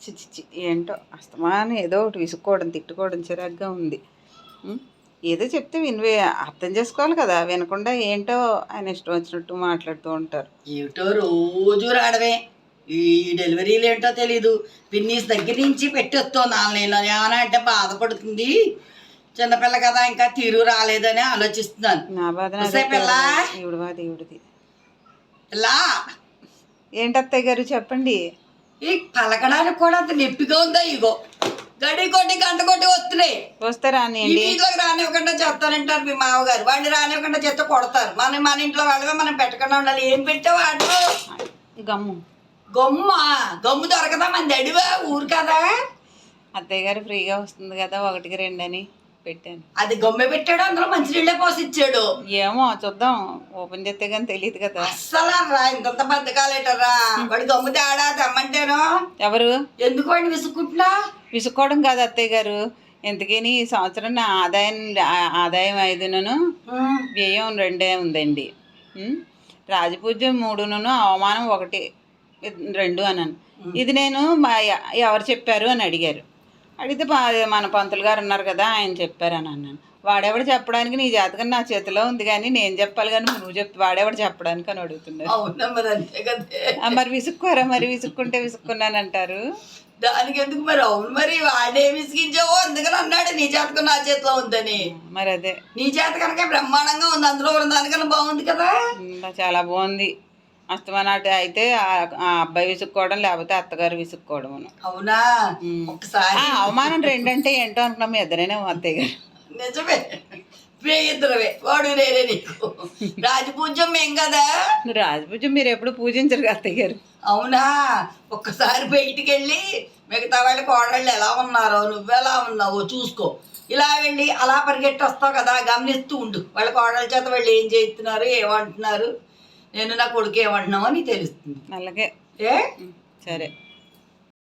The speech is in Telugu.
చిచ్చి ఏంటో అస్తమానం ఏదో ఒకటి విసుక్కోవడం తిట్టుకోవడం చిరాగ్గా ఉంది. ఏదో చెప్తే వినివే అర్థం చేసుకోవాలి కదా, వినకుండా ఏంటో ఆయన ఇష్టం వచ్చినట్టు మాట్లాడుతూ ఉంటారు. ఏమిటో రోజు రావడమే, ఈ డెలివరీలు ఏంటో తెలీదు. పిన్నీస్ దగ్గర నుంచి పెట్టేస్తావు 4 నెలలు ఏమైనా అంటే బాధపడుతుంది. చిన్నపిల్ల కదా, ఇంకా తీరు రాలేదని ఆలోచిస్తున్నాను. నా బాధ ఈవిడ బాధ ఈవిడిది. ఇలా ఏంటత్తయ్య గారు చెప్పండి. ఈ పలకడానికి కూడా అంత నొప్పిగా ఉందా? ఇగో గడి కొట్టి గంట కొట్టి వస్తున్నాయి. వస్తారా ఇంట్లోకి రానివ్వకుండా చెప్తానంటారు మీ మామగారు. వాడిని రానివ్వకుండా చెత్త కొడతారు. మన ఇంట్లో వాళ్ళమే మనం పెట్టకుండా ఉండాలి. ఏం పెట్టావు వాడు? గమ్ము గమ్ము దొరకదా? మన అడివా ఊరు కదా. అత్తయ్య గారు ఫ్రీగా వస్తుంది కదా 1కి 2 అని పెట్టాను. అది గమ్మె పెట్టాడు, అందులో మంచినీళ్ళే పోసి ఇచ్చాడు. ఏమో చూద్దాం, ఓపెన్ చేస్తే కానీ తెలియదు కదా. అస్సలు రా ఇంత బద్దకాలేటరా. వాడు గమ్ము తేడా తెమ్మంటేనో. ఎవరు? ఎందుకు వాడిని విసుక్కుంటున్నా? విసుక్కోవడం కాదు అత్తయ్య గారు, ఎందుకని ఈ సంవత్సరం నా ఆదాయం 5 వ్యయం 2 ఉందండి. రాజపూజ్యం 3 అవమానం 1 2 అన్నాను. ఇది నేను ఎవరు చెప్పారు అని అడిగారు. అడిగితే మన పంతులు గారు ఉన్నారు కదా, ఆయన చెప్పారని అన్నాను. వాడెవడు చెప్పడానికి, నీ జాతకం నా చేతిలో ఉంది కానీ నేను చెప్పాలి కానీ నువ్వు వాడెవడు చెప్పడానికి అని అడుగుతున్నారు. మరి విసుక్కోరా? మరి విసుక్కుంటే విసుక్కున్నానంటారు. దానికి ఎందుకు మరి? అవును మరి, వాడే విసిగించావో అందుకని అన్నాడు నీ జాతకం నా చేతిలో ఉందని. మరి అదే నీ జాతకనకే బ్రహ్మాండంగా ఉంది, అందులో ఉన్న దానికన్నా బాగుంది కదా. చాలా బాగుంది. అస్తమానాటి అయితే ఆ అబ్బాయి విసుక్కోవడం, లేకపోతే అత్తగారు విసుక్కోవడం. అవునా? ఒకసారి అవమానం 2 అంటే ఏంటో అనుకున్నాం. మీ ఇద్దరేనే అత్తయ్య గారు. నిజమే, ఇద్దరమే. వాడు నేనే నీకు. రాజపూజ్యం మేం కదా. రాజపూజ్యం మీరు ఎప్పుడు పూజించరు అత్తయ్య గారు. అవునా? ఒక్కసారి బయటికి వెళ్ళి మిగతా వాళ్ళ కోడళ్ళు ఎలా ఉన్నారో, నువ్వెలా ఉన్నావో చూసుకో. ఇలా వెళ్ళి అలా పరిగెట్టి వస్తావు కదా, గమనిస్తూ ఉండు. వాళ్ళ కోడళ్ళ చేత వాళ్ళు ఏం చేస్తున్నారు, ఏమంటున్నారు, నేను నా కొడుకు ఏమంటున్నావు అని తెలుస్తుంది. అలాగే. ఏ సరే.